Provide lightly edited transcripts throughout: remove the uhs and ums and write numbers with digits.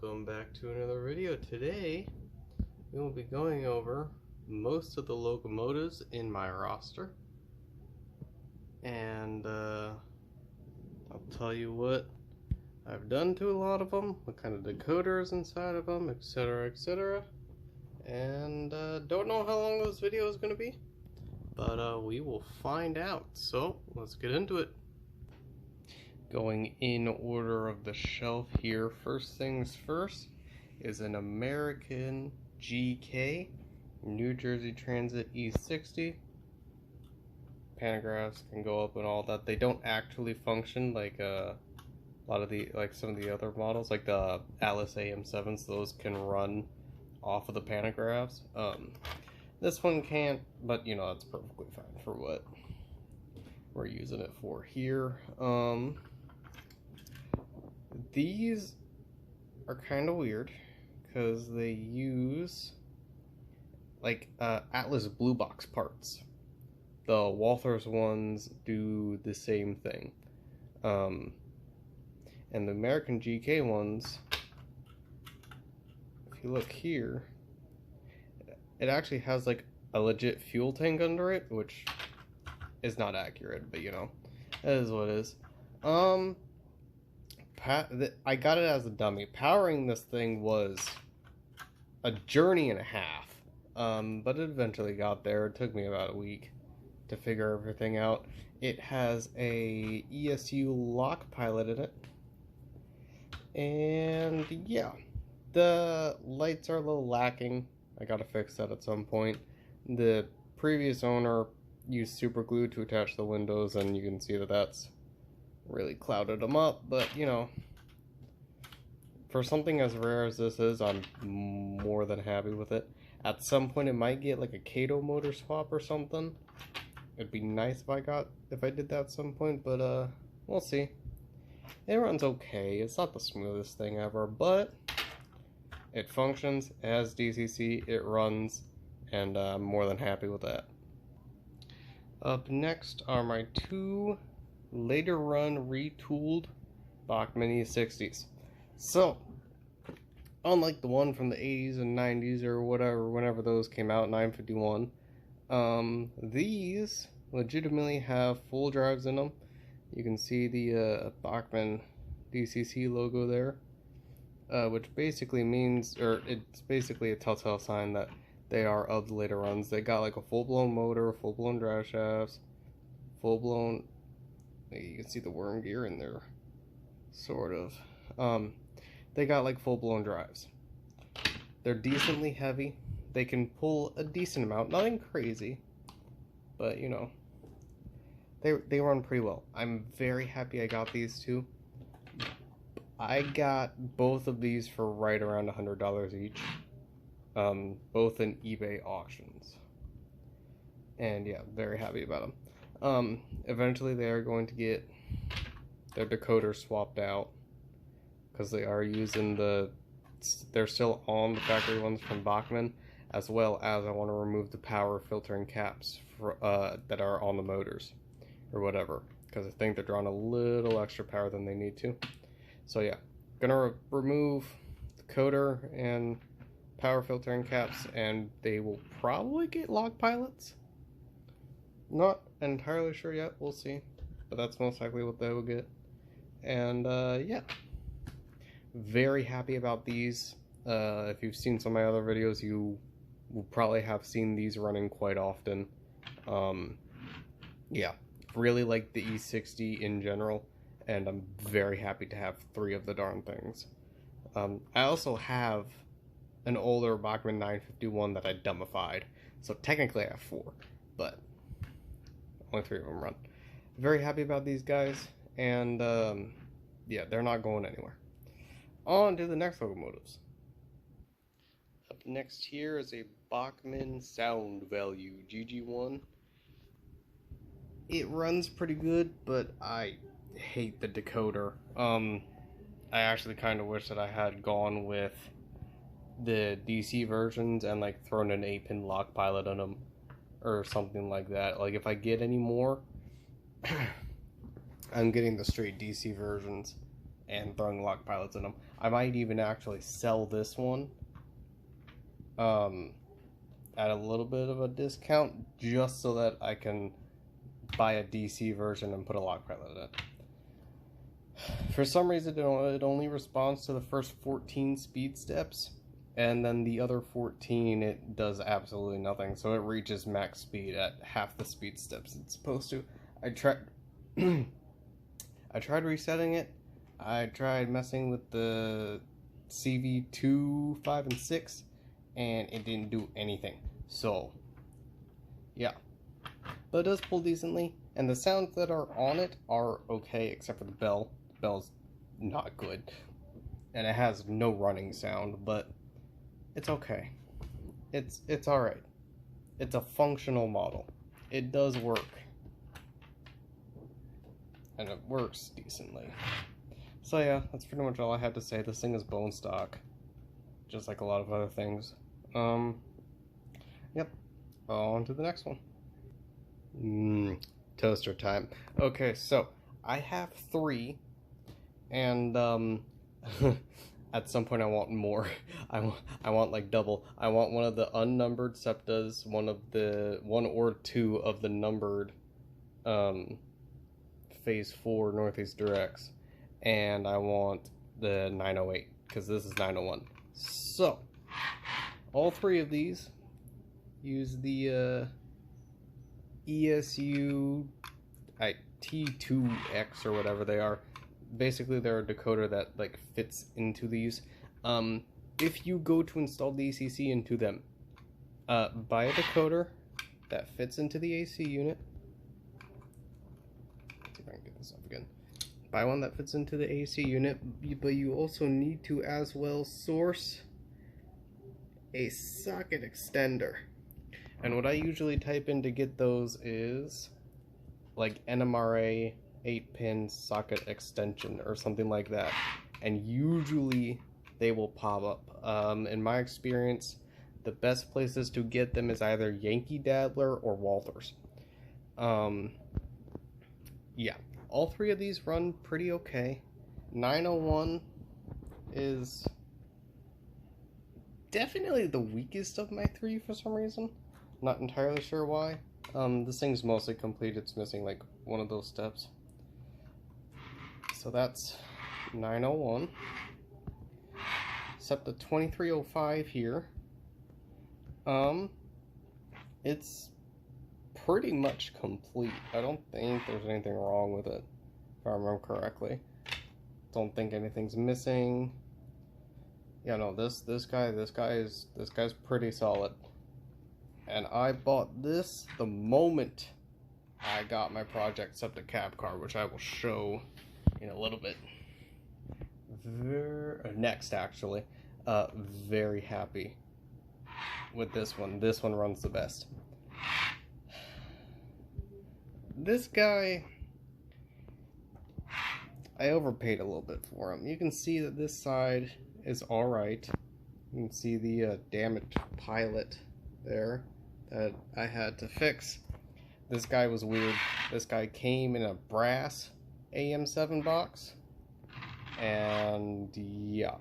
Welcome back to another video. Today we will be going over most of the locomotives in my roster, and I'll tell you what I've done to a lot of them, what kind of decoders inside of them, etc, etc. And don't know how long this video is going to be, but we will find out. So let's get into it. Going in order of the shelf here, first things first is an American GK New Jersey Transit E60. Pantographs can go up and all that. They don't actually function like a lot of the some of the other models, like the Atlas AEM-7s. Those can run off of the pantographs. This one can't, but you know, that's perfectly fine for what we're using it for here. These are kind of weird because they use like Atlas Blue Box parts. The Walthers ones do the same thing, and the American GK ones, if you look here, it actually has like a legit fuel tank under it, which is not accurate, but you know, that is what it is. I got it as a dummy. Powering this thing was a journey and a half, but it eventually got there. It took me about a week to figure everything out. It has a ESU lock pilot in it, and yeah, the lights are a little lacking. I gotta fix that at some point. The previous owner used super glue to attach the windows, and you can see that that's really clouded them up, but you know, for something as rare as this is, I'm more than happy with it. At some point it might get like a Kato motor swap or something. It'd be nice if I did that at some point, but we'll see. It runs okay. It's not the smoothest thing ever, but it functions, it has DCC, it runs, and I'm more than happy with that. Up next are my two later run retooled Bachmann E60s. So, unlike the one from the 80s and 90s or whatever, whenever those came out, 951, these legitimately have full drives in them. You can see the Bachmann DCC logo there, which basically means, or it's basically a telltale sign that they are of the later runs. They got like a full-blown motor, full-blown drive shafts, full-blown, you can see the worm gear in there, sort of. They got like full-blown drives. They're decently heavy. They can pull a decent amount, nothing crazy, but you know, they run pretty well. I'm very happy I got these two. I got both of these for right around $100 each, both in eBay auctions, and yeah, very happy about them. Eventually they are going to get their decoder swapped out because they are using they're still on the factory ones from Bachmann, as well as I want to remove the power filtering caps that are on the motors or whatever, because I think they're drawing a little extra power than they need to. So yeah, gonna remove the coder and power filtering caps, and they will probably get lock pilots. Not entirely sure yet, we'll see, but that's most likely what they will get. And yeah, very happy about these. If you've seen some of my other videos, you will probably have seen these running quite often. Yeah, really like the E60 in general, and I'm very happy to have 3 of the darn things. I also have an older Bachmann 951 that I dummified, so technically I have 4, but only 3 of them run. Very happy about these guys, and yeah, they're not going anywhere. On to the next locomotives. Up next here is a Bachmann Sound Value GG1. It runs pretty good, but I hate the decoder. I actually kind of wish that I had gone with the DC versions and like thrown an 8-pin lock pilot on them or something like that. Like if I get any more, I'm getting the straight DC versions, and throwing lock pilots in them. I might even actually sell this one at a little bit of a discount just so that I can buy a DC version and put a lock pilot in it. For some reason, it only responds to the first 14 speed steps, and then the other 14 it does absolutely nothing. So it reaches max speed at half the speed steps it's supposed to. I tried resetting it. I tried messing with the CV2, 5, and 6, and it didn't do anything. So yeah, but it does pull decently, and the sounds that are on it are okay, except for the bell. The bell's not good, and it has no running sound, but it's okay. It's all right. It's a functional model. It does work, and it works decently. So yeah, that's pretty much all I had to say. This thing is bone stock, just like a lot of other things. Yep. On to the next one. Toaster time. Okay, so I have 3, and at some point I want more. I want like double. I want one of the unnumbered SEPTAs, one or two of the numbered phase 4 northeast directs, and I want the 908 because this is 901. So all 3 of these use the ESU T2X or whatever they are. Basically, they're a decoder that like fits into these. If you go to install DCC into them, buy a decoder that fits into the AC unit. Let's see if I can get this up again. Buy one that fits into the AC unit, but you also need to as well source a socket extender. And what I usually type in to get those is like NMRA 8-pin socket extension or something like that. And usually they will pop up. In my experience, the best places to get them is either Yankee Dabbler or Walthers. Yeah, all 3 of these run pretty okay. 901 is definitely the weakest of my 3 for some reason. Not entirely sure why. This thing's mostly complete. It's missing like one of those steps. So that's 901. SEPTA 2305 here. It's pretty much complete. I don't think there's anything wrong with it, if I remember correctly. Don't think anything's missing. Yeah, no, this guy's pretty solid. And I bought this the moment I got my Project SEPTA cab car, which I will show in a little bit. Next, actually. Very happy with this one. This one runs the best. This guy, I overpaid a little bit for him. You can see that this side is alright. You can see the damaged pilot there that I had to fix. This guy was weird. This guy came in a brass AEM-7 box, and yeah,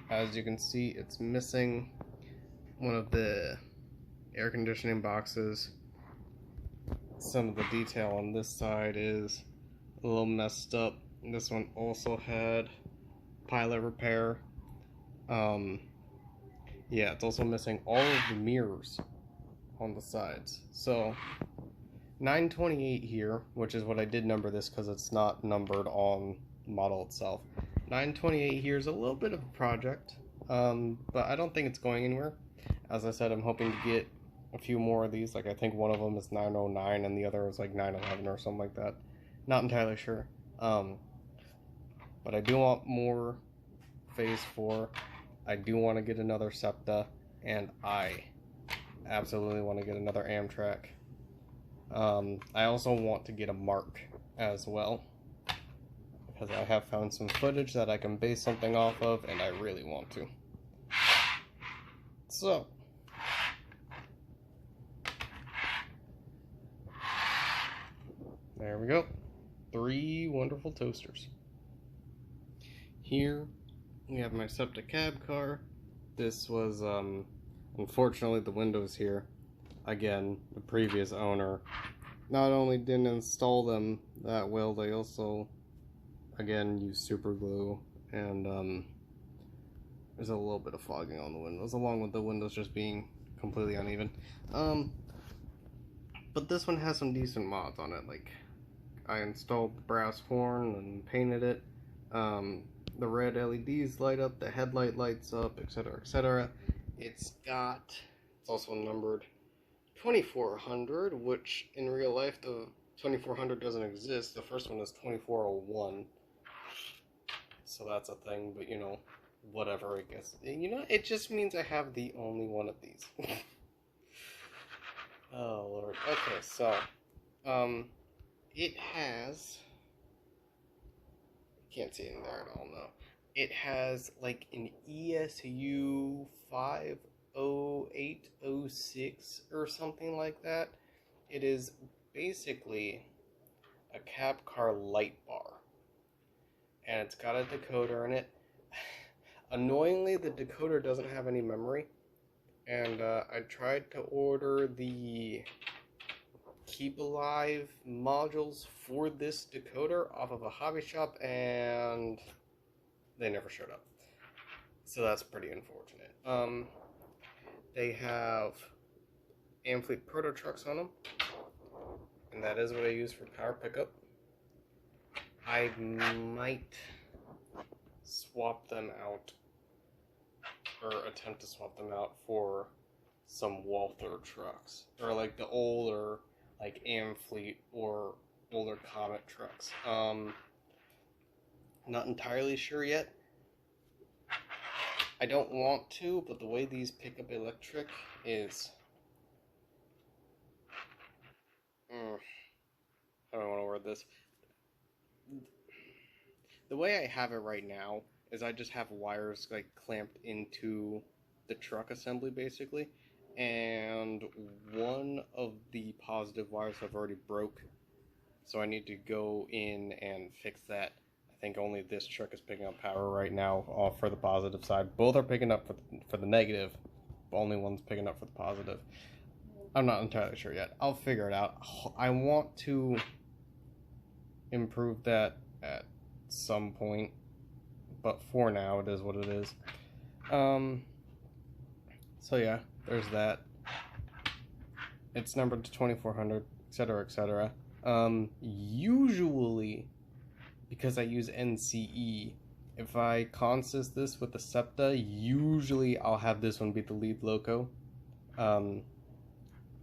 as you can see, it's missing one of the air conditioning boxes. Some of the detail on this side is a little messed up. This one also had pilot repair. Yeah, it's also missing all of the mirrors on the sides. So 928 here, which is what I did number this because it's not numbered on the model itself. 928 here is a little bit of a project, but I don't think it's going anywhere. As I said, I'm hoping to get a few more of these. Like, I think one of them is 909 and the other is like 911 or something like that. Not entirely sure. But I do want more phase 4. I do want to get another SEPTA, and I absolutely want to get another Amtrak. I also want to get a Mark as well, because I have found some footage that I can base something off of, and I really want to. So, there we go. 3 wonderful toasters. Here we have my SEPTA cab car. This was, unfortunately, the windows here. Again, the previous owner not only didn't install them that well, they also, again, used super glue, and there's a little bit of fogging on the windows, along with the windows just being completely uneven. But this one has some decent mods on it. Like, I installed the brass horn and painted it. The red LEDs light up, the headlight lights up, etc., etc. It's also numbered 2400, which in real life the 2400 doesn't exist. The first one is 2401. So that's a thing, but you know, whatever, I guess. You know, it just means I have the only one of these. Oh lord. Okay, so it has, can't see it in there at all, no. It has like an ESU 50806 or something like that. It is basically a cab car light bar, and it's got a decoder in it. Annoyingly, the decoder doesn't have any memory, and I tried to order the Keep Alive modules for this decoder off of a hobby shop, and they never showed up. So that's pretty unfortunate. They have Amfleet Proto trucks on them, and that is what I use for power pickup. I might swap them out, or attempt to swap them out for some Walthers trucks, or like the older like Amfleet or older Comet trucks. Not entirely sure yet. I don't want to, but the way these pick up electric is how do I want to word this? The way I have it right now is I just have wires like clamped into the truck assembly basically, and one of the positive wires have already broke, so I need to go in and fix that. I think only this truck is picking up power right now for the positive side. Both are picking up for the negative, but only one's picking up for the positive. I'm not entirely sure yet. I'll figure it out. I want to improve that at some point, but for now it is what it is. So yeah, there's that. It's numbered to 2400, etc., etc. Usually, because I use NCE, if I consist this with the SEPTA, usually I'll have this one be the lead loco,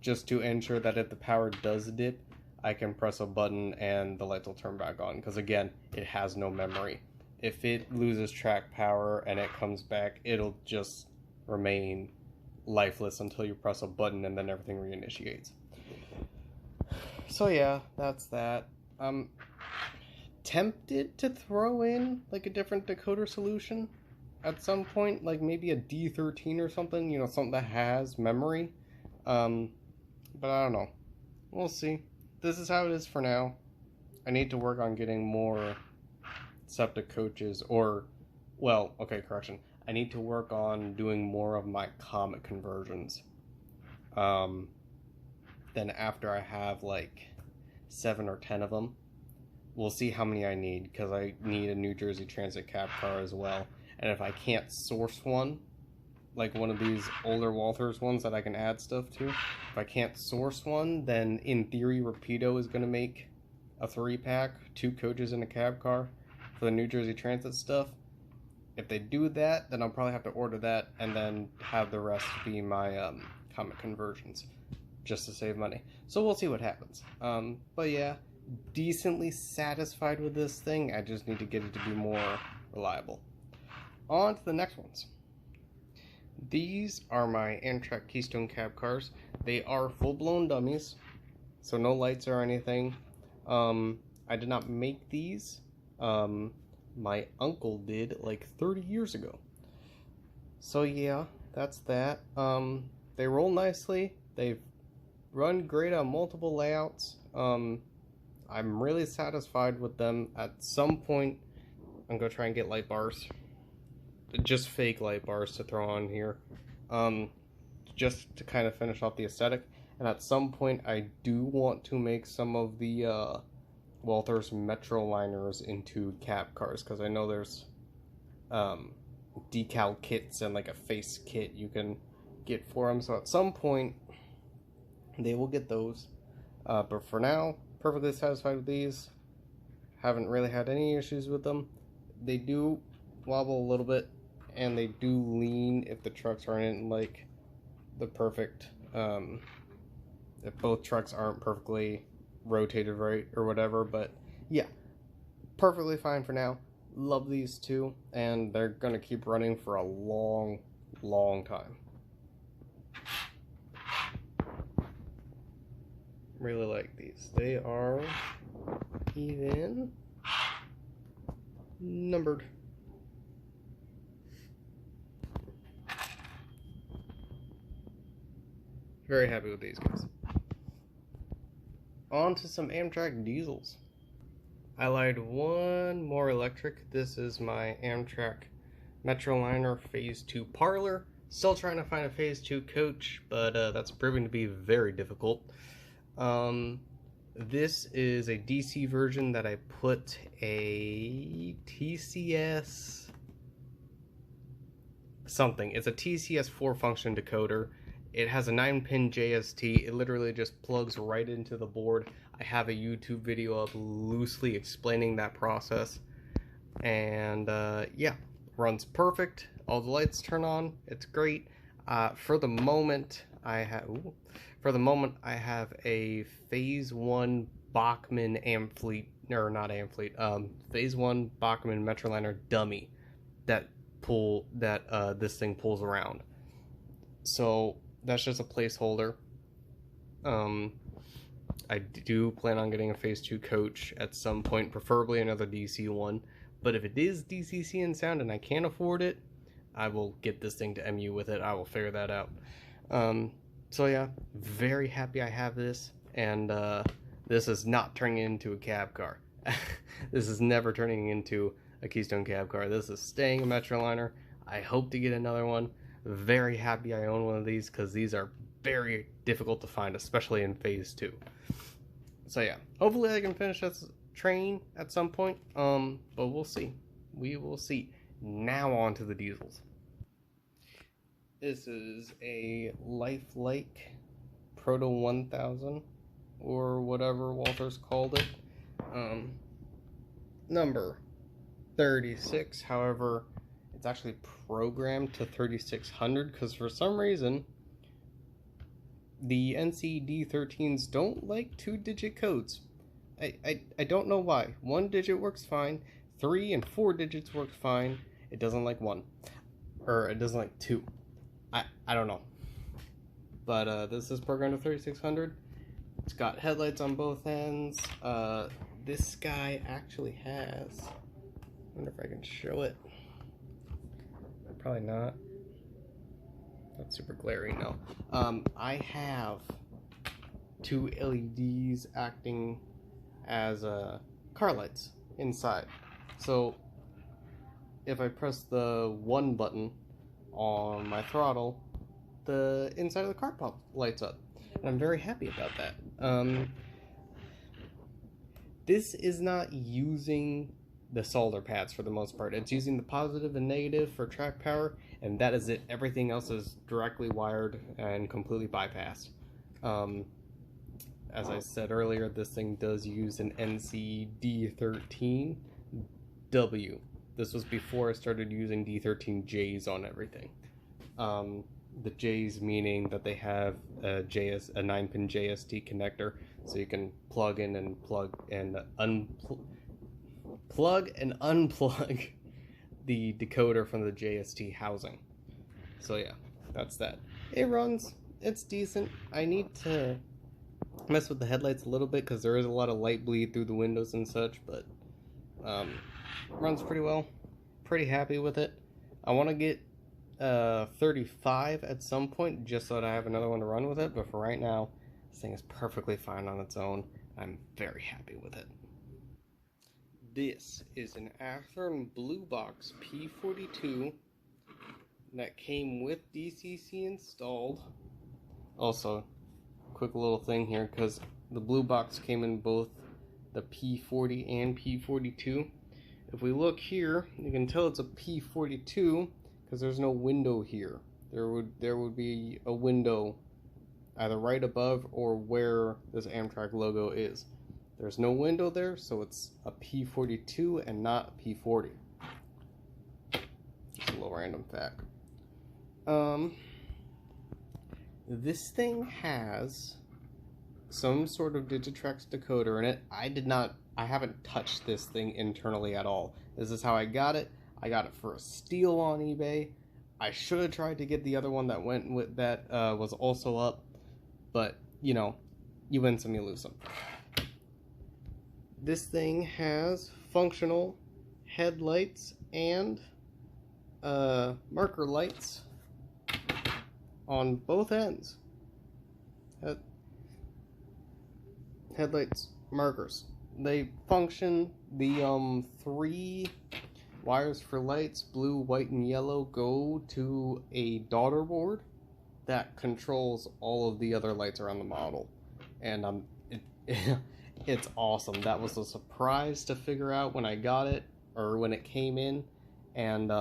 just to ensure that if the power does dip, I can press a button and the lights will turn back on, because again, it has no memory. If it loses track power and it comes back, it'll just remain lifeless until you press a button and then everything reinitiates. So yeah, that's that. I'm tempted to throw in like a different decoder solution at some point, like maybe a D13 or something, you know, something that has memory. But I don't know. We'll see. This is how it is for now. I need to work on getting more SEPTA coaches, or, well, okay, correction. I need to work on doing more of my Comet conversions. Then after I have like 7 or 10 of them, we'll see how many I need, because I need a New Jersey Transit cab car as well. And if I can't source one, like one of these older Walthers ones that I can add stuff to, if I can't source one, then in theory Rapido is going to make a 3-pack, 2 coaches in a cab car for the New Jersey Transit stuff. If they do that, then I'll probably have to order that and then have the rest be my Comet conversions, just to save money. So we'll see what happens. But yeah, decently satisfied with this thing. I just need to get it to be more reliable. On to the next ones. These are my Amtrak Keystone cab cars. They are full-blown dummies, so no lights or anything. I did not make these. My uncle did like 30 years ago. So yeah, that's that. They roll nicely. They've run great on multiple layouts. I'm really satisfied with them. At some point, I'm gonna try and get light bars, just fake light bars to throw on here, just to kind of finish off the aesthetic. And at some point, I do want to make some of the Walthers Metroliners into cab cars, because I know there's decal kits and like a face kit you can get for them. So at some point, they will get those. But for now, perfectly satisfied with these. Haven't really had any issues with them. They do wobble a little bit, and they do lean if the trucks aren't in like the perfect, if both trucks aren't perfectly rotated right or whatever. But yeah, perfectly fine for now. Love these two, and they're gonna keep running for a long time. Really like these. They are even numbered. Very happy with these guys. On to some Amtrak diesels. I lied one more electric. This is my Amtrak Metroliner Phase 2 parlor. Still trying to find a Phase 2 coach, but that's proving to be very difficult. This is a DC version that I put a TCS something. It's a TCS 4-function decoder. It has a 9-pin JST. It literally just plugs right into the board. I have a YouTube video up loosely explaining that process. And yeah, runs perfect. All the lights turn on. It's great. For the moment, I have a Phase 1 Bachmann Phase 1 Bachmann Metroliner dummy that this thing pulls around. So that's just a placeholder. I do plan on getting a Phase 2 coach at some point, preferably another DC one. But if it is DCC in sound and I can't afford it, I will get this thing to MU with it. I will figure that out. So yeah, very happy I have this, and this is not turning into a cab car. This is never turning into a Keystone cab car. This is staying a Metroliner. I hope to get another one. Very happy I own one of these, because these are very difficult to find, especially in Phase 2. So yeah, hopefully I can finish this train at some point, but we'll see. We will see. Now on to the diesels. This is a lifelike Proto 1000, or whatever Walthers called it. Number 36, however, it's actually programmed to 3600, because for some reason, the NCD13s don't like 2-digit codes. I don't know why. 1 digit works fine, 3 and 4 digits work fine. It doesn't like 1. Or it doesn't like 2. I don't know. But this is programmed to 3600. It's got headlights on both ends. This guy actually has... I wonder if I can show it. Probably not. That's super glary, no. I have 2 LEDs acting as car lights inside. So if I press the 1 button on my throttle, the inside of the car lights up. And I'm very happy about that. This is not using the solder pads for the most part. It's using the positive and negative for track power, and that is it. Everything else is directly wired and completely bypassed. As I said earlier, this thing does use an NCD13W. This was before I started using D13Js on everything. The Js meaning that they have a 9-pin JST connector, so you can plug in and plug and unplug the decoder from the JST housing. So yeah, that's that. It runs. It's decent. I need to mess with the headlights a little bit, because there is a lot of light bleed through the windows and such, but runs pretty well. Pretty happy with it. I want to get 35 at some point, just so that I have another one to run with it, but for right now, this thing is perfectly fine on its own. I'm very happy with it. This is an Athearn Blue Box P42 that came with DCC installed. Also, quick little thing here, because the Blue Box came in both the P40 and P42. If we look here, you can tell it's a P42 because there's no window here. There would be a window either right above or where this Amtrak logo is. There's no window there, so it's a P42 and not a P40. Just a little random fact. This thing has some sort of Digitrax decoder in it. I haven't touched this thing internally at all. This is how I got it. I got it for a steal on eBay. I should have tried to get the other one that went with that was also up, but you know, you win some, you lose some. This thing has functional headlights and marker lights on both ends. Headlights, markers. They function. The 3 wires for lights, blue, white, and yellow, go to a daughter board that controls all of the other lights around the model. And it's awesome. That was a surprise to figure out when I got it, or when it came in, and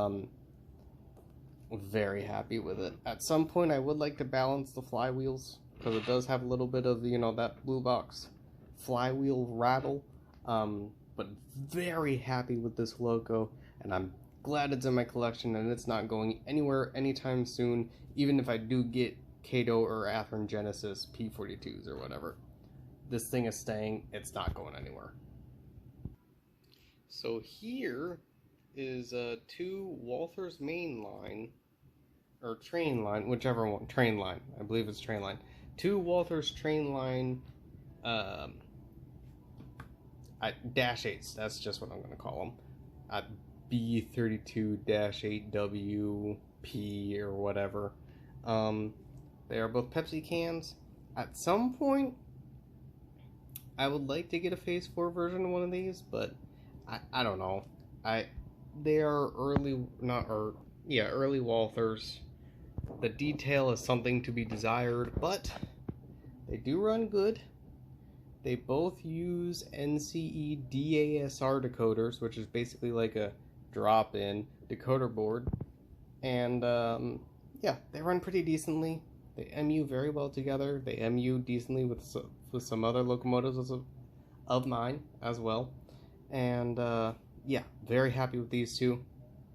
very happy with it. At some point I would like to balance the flywheels, because it does have a little bit of, you know, that Blue Box flywheel rattle, but very happy with this loco, and I'm glad it's in my collection and it's not going anywhere anytime soon, even if I do get Kato or Athearn Genesis P42s or whatever. This thing is staying, it's not going anywhere. So here is 2 Walthers Mainline, or train line, whichever one, train line, I believe it's train line. 2 Walthers train line Dash 8s, that's just what I'm going to call them. B32-8WP or whatever. They are both Pepsi cans. At some point, I would like to get a Phase 4 version of one of these, but I don't know. They are early Walthers. The detail is something to be desired, but they do run good. They both use NCE DASR decoders, which is basically like a drop-in decoder board. And yeah, they run pretty decently. They MU very well together. They MU decently with some other locomotives of mine as well. And yeah, very happy with these two.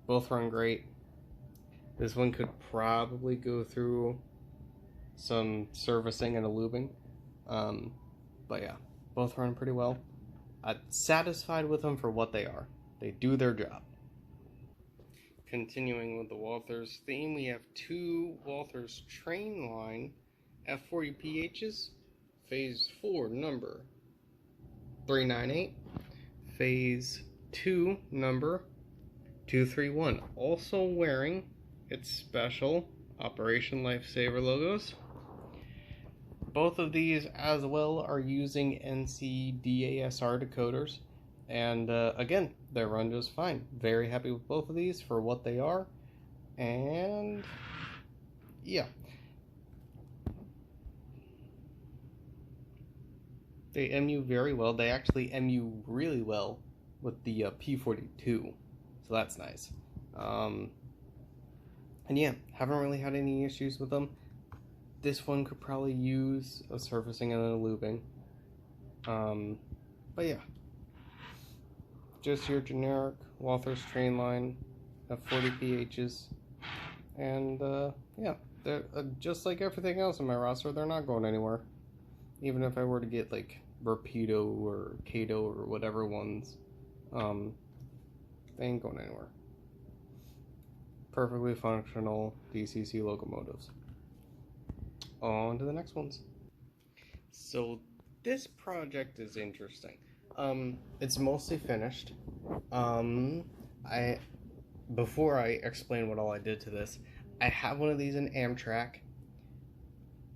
Both run great. This one could probably go through some servicing and a lubing. But yeah, both run pretty well. I'm satisfied with them for what they are. They do their job. Continuing with the Walthers theme, we have 2 Walthers train line F40PHs, Phase 4 number 398, Phase 2 number 231, also wearing its special Operation Lifesaver logos. Both of these as well are using NC DASR decoders, and again, they run just fine. Very happy with both of these for what they are, and yeah. They MU very well. They actually MU really well with the P42, so that's nice. And yeah, haven't really had any issues with them. This one could probably use a servicing and a lubing. But yeah, just your generic Walthers train line F40PHs, and yeah, they're just like everything else in my roster. They're not going anywhere. Even if I were to get like Rapido or Kato or whatever ones, they ain't going anywhere. Perfectly functional DCC locomotives. On to the next ones. So this project is interesting. It's mostly finished. Before I explain what all I did to this, I have one of these in Amtrak.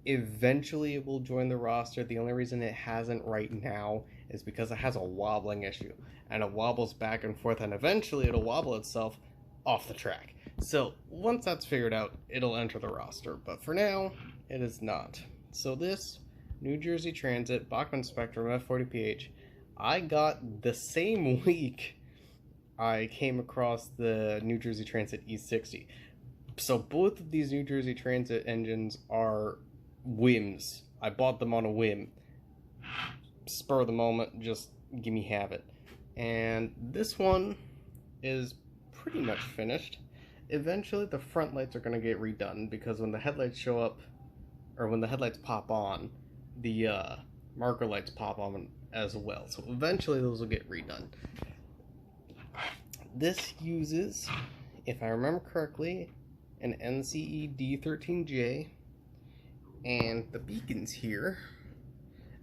Eventually it will join the roster. The only reason it hasn't right now is because it has a wobbling issue. and it wobbles back and forth, and eventually it'll wobble itself off the track. So once that's figured out, it'll enter the roster, but for now, it is not. So this New Jersey Transit Bachmann Spectrum F40PH, I got the same week I came across the New Jersey Transit E60. So both of these New Jersey Transit engines are whims. I bought them on a whim. Spur of the moment, just gimme have it. And this one is pretty much finished. Eventually the front lights are going to get redone because when the headlights show up, or when the headlights pop on, the marker lights pop on as well. So eventually those will get redone. This uses, if I remember correctly, an NCE D13J, and the beacons here,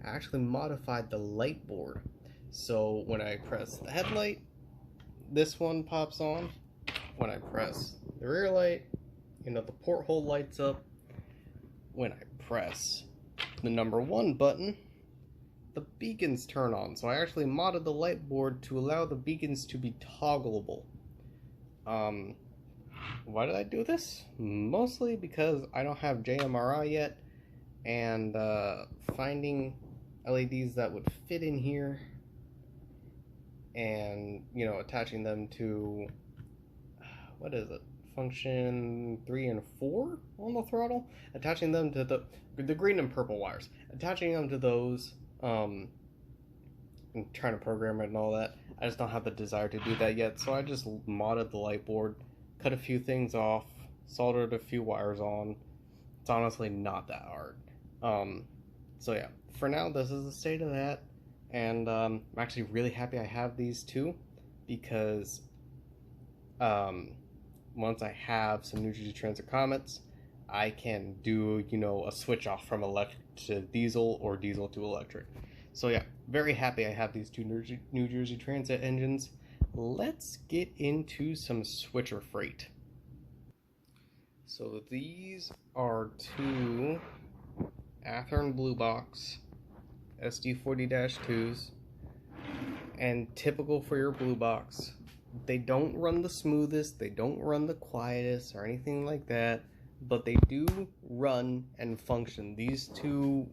I actually modified the light board. So when I press the headlight, this one pops on. When I press the rear light, the porthole lights up. When I press the number 1 button, the beacons turn on. So I actually modded the light board to allow the beacons to be toggleable. Why did I do this? Mostly because I don't have JMRI yet, and finding LEDs that would fit in here and, attaching them to, what is it? Function 3 and 4 on the throttle? Attaching them to the green and purple wires. Attaching them to those, and trying to program it and all that. I just don't have the desire to do that yet, so I just modded the light board, cut a few things off, soldered a few wires on. It's honestly not that hard. So yeah, for now this is the state of that, and I'm actually really happy I have these two, because once I have some New Jersey Transit Comets, I can do, a switch off from electric to diesel or diesel to electric. So yeah, very happy I have these two New Jersey Transit engines. Let's get into some switcher freight. So these are two Athearn Blue Box SD40-2s, and typical for your Blue Box, they don't run the smoothest, they don't run the quietest or anything like that, but they do run and function. These two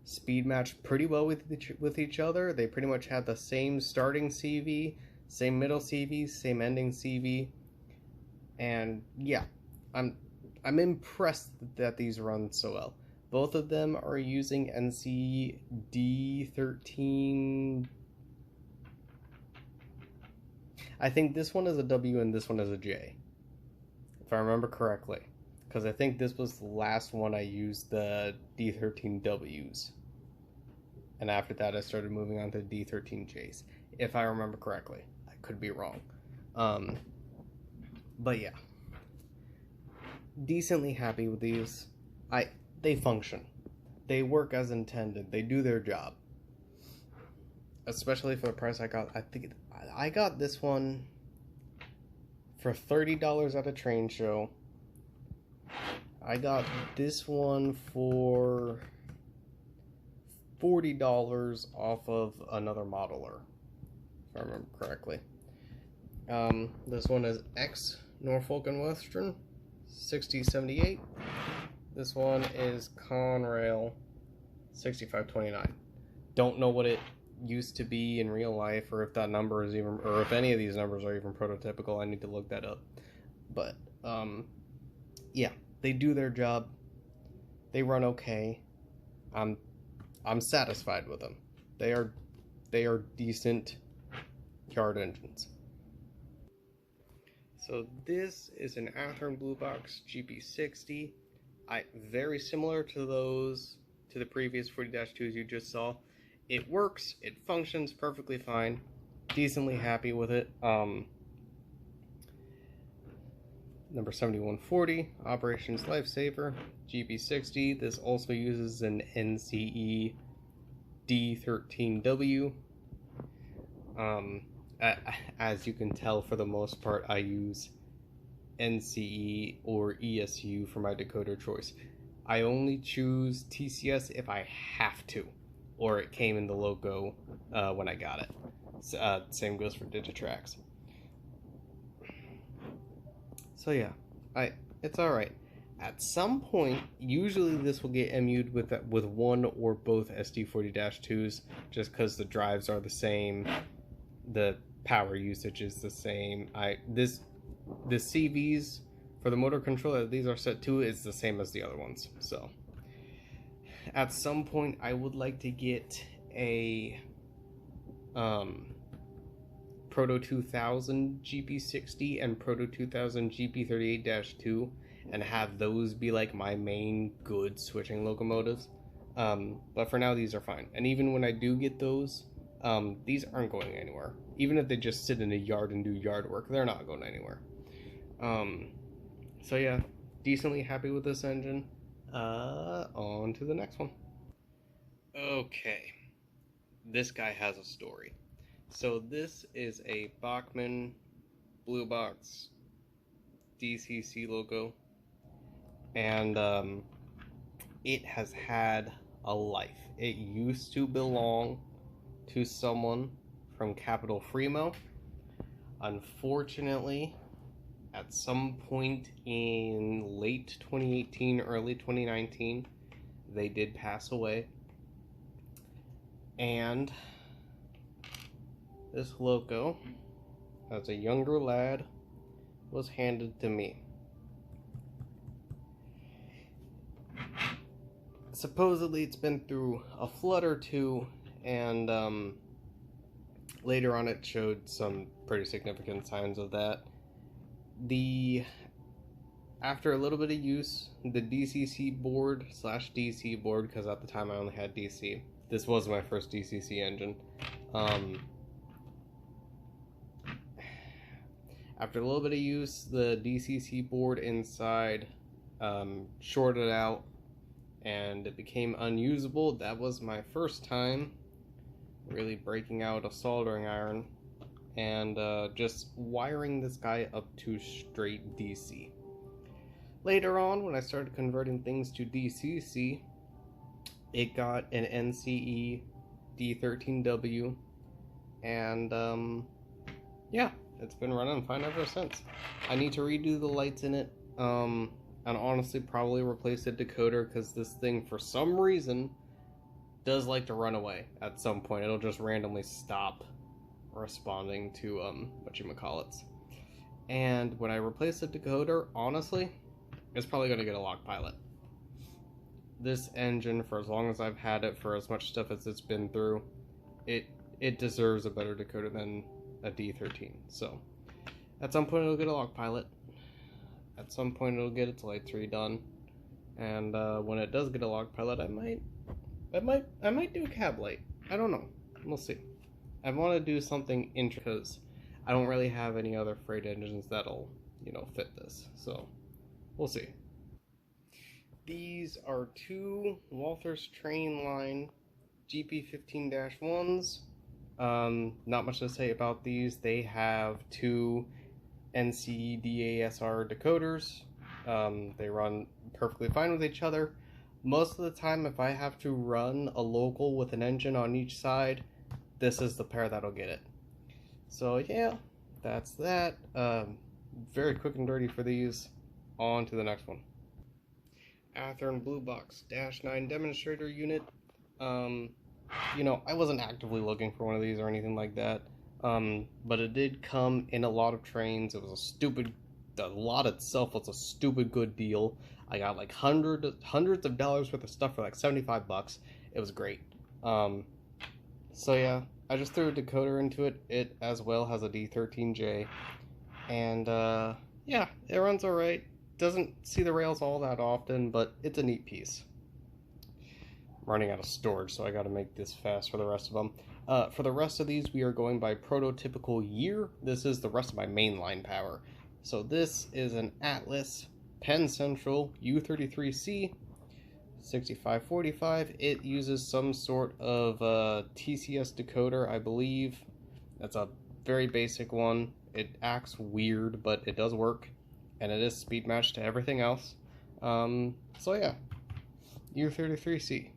speed match pretty well with each other. They pretty much have the same starting CV, same middle CV, same ending CV, and yeah, I'm impressed that these run so well. Both of them are using NCE D13. I think this one is a W and this one is a J, if I remember correctly, because I think this was the last one I used the D13Ws, and after that I started moving on to D13Js, if I remember correctly. I could be wrong. But yeah, decently happy with these. They function. They work as intended. They do their job. Especially for the price I got. I think I got this one for $30 at a train show. I got this one for $40 off of another modeler, if I remember correctly. This one is X Norfolk and Western 6078. This one is Conrail 6529. Don't know what it used to be in real life, or if that number is even, or if any of these numbers are even prototypical. I need to look that up. But yeah, they do their job. They run okay. I'm satisfied with them. They are decent yard engines. So this is an Athearn Blue Box GP60. Very similar to the previous 40-2s you just saw. It works, it functions perfectly fine, decently happy with it. Number 7140, Operations Lifesaver, GP60. This also uses an NCE D13W. As you can tell, for the most part, I use NCE or ESU for my decoder choice. I only choose TCS if I have to, or it came in the logo when I got it. Same goes for Digitrax. So yeah, it's all right. At some point, usually this will get MU'd with one or both SD40-2s, just because the drives are the same, the power usage is the same. The CVs for the motor controller these are set to is the same as the other ones. So at some point, I would like to get a Proto 2000 GP60 and Proto 2000 GP38-2 and have those be like my main good switching locomotives. But for now, these are fine. And even when I do get those, these aren't going anywhere. Even if they just sit in a yard and do yard work, they're not going anywhere. So yeah, decently happy with this engine. On to the next one. Okay, this guy has a story. So this is a Bachmann Blue Box DCC logo, and it has had a life. It used to belong to someone from Capital Fremo. Unfortunately, at some point in late 2018, early 2019, they did pass away. And this loco, as a younger lad, was handed to me. Supposedly it's been through a flood or two, and later on it showed some pretty significant signs of that. After a little bit of use, the DCC board / DC board, because at the time I only had DC. This was my first DCC engine. After a little bit of use, the DCC board inside shorted out and it became unusable. That was my first time really breaking out a soldering iron and just wiring this guy up to straight DC. Later on, when I started converting things to DCC, it got an NCE D13W, and yeah, it's been running fine ever since. I need to redo the lights in it, and honestly probably replace the decoder, because this thing, for some reason, does like to run away at some point. It'll just randomly stop responding to whatchamacallits. And when I replace the decoder, honestly, it's probably going to get a lock pilot. This engine, for as long as I've had it, for as much stuff as it's been through, it deserves a better decoder than a D13. So at some point it'll get a lock pilot. At some point it'll get its lights redone. And when it does get a lock pilot, I might do a cab light. I don't know. We'll see. I want to do something interesting because I don't really have any other freight engines that'll, fit this. So we'll see. These are two Walthers train line GP15-1s. Not much to say about these. They have two NCDASR decoders. They run perfectly fine with each other. Most of the time, if I have to run a local with an engine on each side, this is the pair that'll get it. So yeah, that's that. Very quick and dirty for these. On to the next one. Athearn Blue Box -9 Demonstrator unit. I wasn't actively looking for one of these or anything like that, but it did come in a lot of trains. It was the lot itself was a stupid good deal. I got like hundreds of dollars worth of stuff for like $75. It was great. So yeah, I just threw a decoder into it. It as well has a D13J, and yeah, it runs alright. Doesn't see the rails all that often, but it's a neat piece. I'm running out of storage, so I gotta make this fast for the rest of them. For the rest of these, we are going by prototypical year. This is the rest of my mainline power. So this is an Atlas Penn Central U33C 6545. It uses some sort of TCS decoder, I believe. That's a very basic one. It acts weird, but it does work. And it is speed matched to everything else. So yeah, U33C.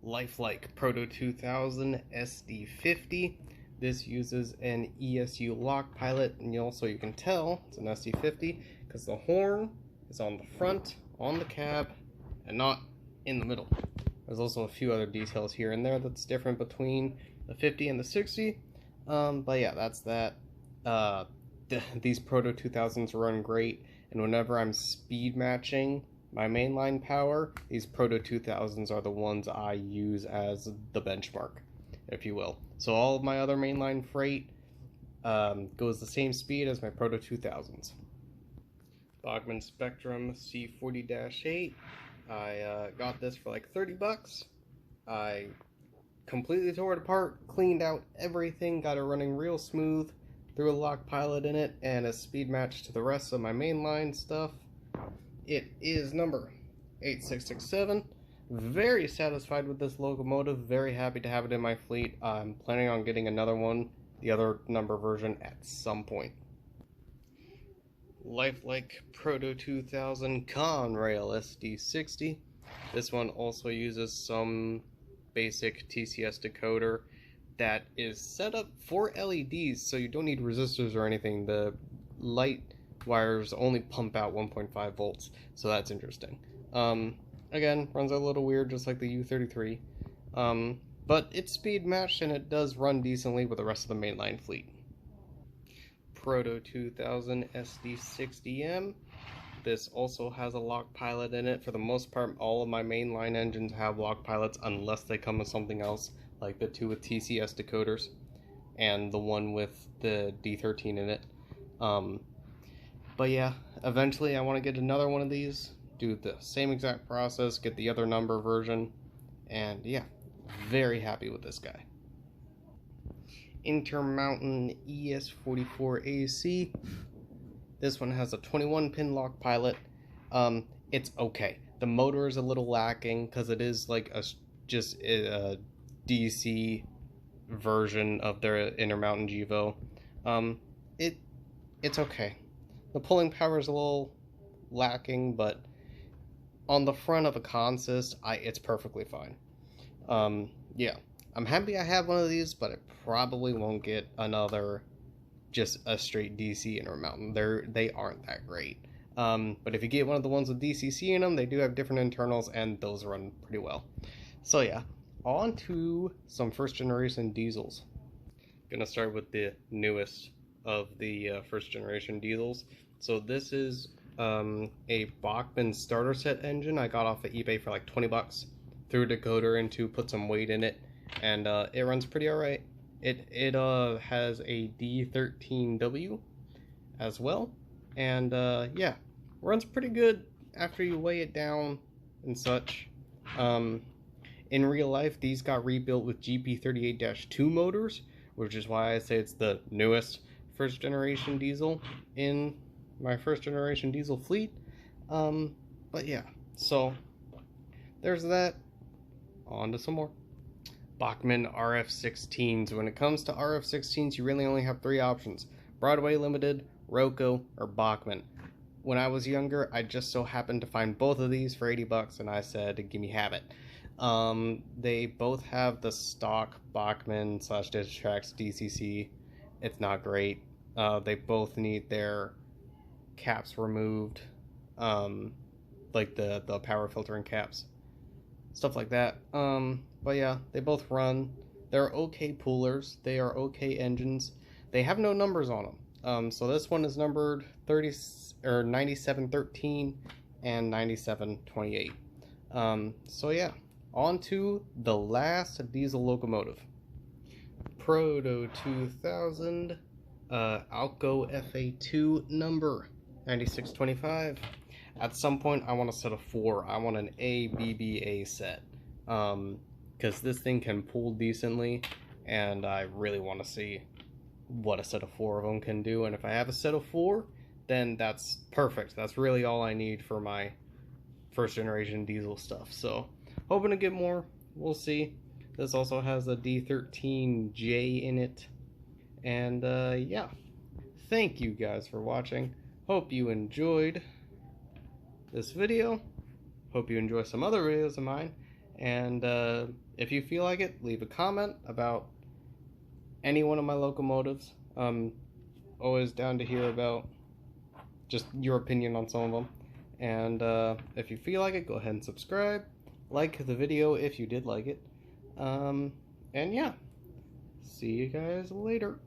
Lifelike Proto 2000 SD40. This uses an ESU lock pilot, and you can tell it's an SD50 because the horn is on the front, on the cab, and not in the middle. There's also a few other details here and there that's different between the 50 and the 60. But yeah, that's that. These Proto 2000s run great, and whenever I'm speed matching my mainline power, these Proto 2000s are the ones I use as the benchmark, if you will. So all of my other mainline freight goes the same speed as my Proto 2000s. Bachmann Spectrum C40-8. I got this for like 30 bucks. I completely tore it apart, cleaned out everything, got it running real smooth, threw a lock pilot in it, and a speed match to the rest of my mainline stuff. It is number 8667. Very satisfied with this locomotive, very happy to have it in my fleet. I'm planning on getting another one, the other number version, at some point. Lifelike Proto 2000 Conrail SD60. This one also uses some basic TCS decoder that is set up for LEDs, so you don't need resistors or anything. The light wires only pump out 1.5 volts, so that's interesting. Again, runs a little weird, just like the U33, but it's speed matched and it does run decently with the rest of the mainline fleet. Proto 2000 SD60M. This also has a lock pilot in it. For the most part, all of my mainline engines have lock pilots unless they come with something else, like the two with TCS decoders and the one with the D13 in it. But yeah, eventually I want to get another one of these, do the same exact process, get the other number version, and yeah, very happy with this guy. Intermountain ES44AC. This one has a 21-pin lock pilot. It's okay. The motor is a little lacking because it is like just a DC version of their Intermountain GEVO. It's okay. The pulling power is a little lacking, but on the front of a consist, it's perfectly fine. Yeah, I'm happy I have one of these, but I probably won't get another, just a straight DC Intermountain. They aren't that great. But if you get one of the ones with DCC in them, they do have different internals, and those run pretty well. So yeah, on to some first generation diesels. Gonna start with the newest of the first generation diesels. So this is a Bachmann starter set engine I got off of eBay for like 20 bucks. Threw a decoder into, put some weight in it, and it runs pretty alright. It has a D13W as well, and yeah, runs pretty good after you weigh it down and such. In real life, these got rebuilt with GP38-2 motors, which is why I say it's the newest first generation diesel in my first generation diesel fleet. But yeah, so there's that. On to some more. Bachmann RF16s. When it comes to RF16s, you really only have three options: Broadway Limited, Roco, or Bachmann. When I was younger, I just so happened to find both of these for 80 bucks, and I said, "Give me have it." They both have the stock Bachmann / Digitrax DCC. It's not great. They both need their caps removed, like the power filtering caps, stuff like that. But yeah, they both run. They're okay pullers. They are okay engines. They have no numbers on them. So this one is numbered 9713 and 9728. So yeah, on to the last diesel locomotive. Proto 2000 Alco FA2 number 9625. At some point I want a set of 4. I want an ABBA set, because this thing can pull decently, and I really want to see what a set of 4 of them can do. And if I have a set of 4, then that's perfect. That's really all I need for my first generation diesel stuff. So hoping to get more. We'll see. This also has a D13J in it. And yeah, thank you guys for watching. Hope you enjoyed this video. Hope you enjoy some other videos of mine. And if you feel like it, leave a comment about any one of my locomotives. Always down to hear about just your opinion on some of them. And if you feel like it, go ahead and subscribe. Like the video if you did like it. And yeah, see you guys later.